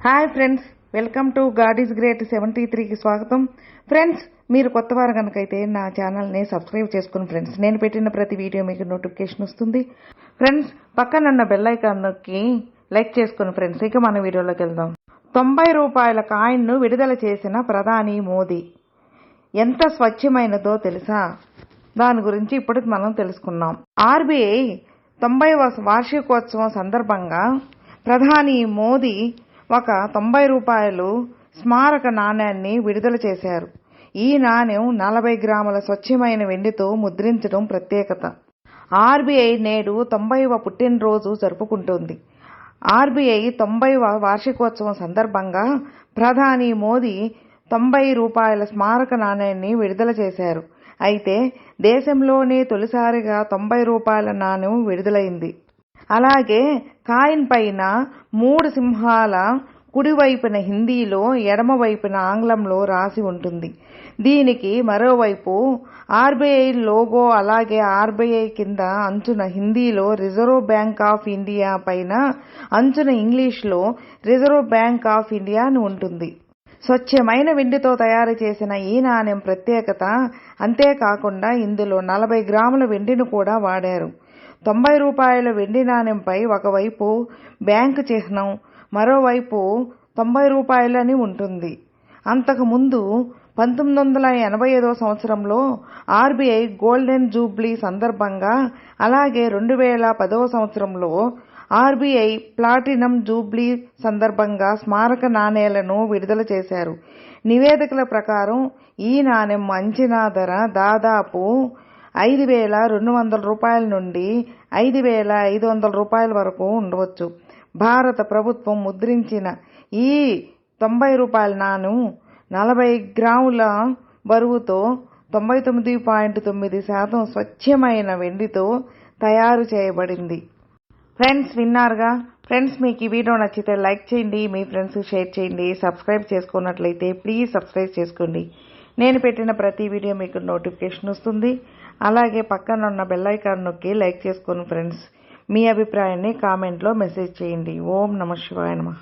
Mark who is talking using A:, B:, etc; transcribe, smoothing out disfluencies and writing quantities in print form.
A: Hi friends, welcome to God is great 73కి స్వాగతం. Friends, మీరు కొత్త వారు కనుకైతే నా ఛానల్ని సబ్స్క్రైబ్ చేసుకుని ఫ్రెండ్స్, నేను పెట్టిన ప్రతి వీడియో మీకు నోటిఫికేషన్ వస్తుంది. ఫ్రెండ్స్, పక్కనున్న బెల్ ఐకాన్ నొక్కి లైక్ చేసుకుని ఫ్రెండ్స్, ఇక మన వీడియోలోకి వెళ్దాం. 90 రూపాయల కాయిన్ను విడుదల చేసిన ప్రధాని మోదీ ఎంత స్వచ్ఛమైనదో తెలుసా? దాని గురించి ఇప్పుడు మనం తెలుసుకున్నాం. ఆర్బీఐ 90వ వార్షికోత్సవం సందర్భంగా ప్రధాని మోదీ ఒక 90 రూపాయలు స్మారక నాణ్యాన్ని విడుదల చేశారు. ఈ నాణ్యం 40 గ్రాముల స్వచ్ఛమైన వెండితో ముద్రించడం ప్రత్యేకత. ఆర్బీఐ నేడు 90వ పుట్టినరోజు జరుపుకుంటోంది. ఆర్బీఐ 90వ వార్షికోత్సవం సందర్భంగా ప్రధాని మోదీ 90 రూపాయల స్మారక నాణ్యాన్ని విడుదల చేశారు. అయితే దేశంలోనే తొలిసారిగా 90 రూపాయల నాణ్యం విడుదలైంది. అలాగే కాయిన్ పైన 3 సింహాల కుడివైపున హిందీలో, ఎడమవైపున ఆంగ్లంలో రాసి ఉంటుంది. దీనికి మరోవైపు ఆర్బీఐ లోగో, అలాగే ఆర్బీఐ కింద అంచున హిందీలో రిజర్వ్ బ్యాంక్ ఆఫ్ ఇండియా, పైన అంచున ఇంగ్లీష్లో రిజర్వ్ బ్యాంక్ ఆఫ్ ఇండియా అని ఉంటుంది. స్వచ్ఛమైన వెండితో తయారు చేసిన ఈ నాణ్యం ప్రత్యేకత. అంతేకాకుండా ఇందులో 40 గ్రాముల వెండిని కూడా వాడారు. 90 రూపాయల వెండి నాణ్యంపై ఒకవైపు బ్యాంకు చిహ్నం, మరోవైపు 90 రూపాయలని ఉంటుంది. అంతకుముందు 1985 సంవత్సరంలో ఆర్బీఐ గోల్డెన్ జూబ్లీ సందర్భంగా, అలాగే 2010 సంవత్సరంలో ఆర్బీఐ ప్లాటినం జూబ్లీ సందర్భంగా స్మారక నాణేలను విడుదల చేశారు. నివేదికల ప్రకారం ఈ నాణ్యం అంచనా ధర దాదాపు 5,200 రూపాయల నుండి 5,500 రూపాయల వరకు ఉండవచ్చు. భారత ప్రభుత్వం ముద్రించిన ఈ 90 రూపాయల నాణ్యం 40 గ్రాముల బరువుతో 99.9% స్వచ్ఛమైన వెండితో తయారు చేయబడింది. ఫ్రెండ్స్, విన్నారుగా. ఫ్రెండ్స్, మీకు ఈ వీడియో నచ్చితే లైక్ చేయండి, మీ ఫ్రెండ్స్కి షేర్ చేయండి. సబ్స్క్రైబ్ చేసుకున్నట్లయితే ప్లీజ్ సబ్స్క్రైబ్ చేసుకోండి. నేను పెట్టిన ప్రతి వీడియో మీకు నోటిఫికేషన్ వస్తుంది. అలాగే పక్కన ఉన్న బెల్ ఐకాన్ నొక్కి లైక్ చేసుకోండి ఫ్రెండ్స్. మీ అభిప్రాయాన్ని కామెంట్లో మెసేజ్ చేయండి. ఓం నమః శివాయ నమః.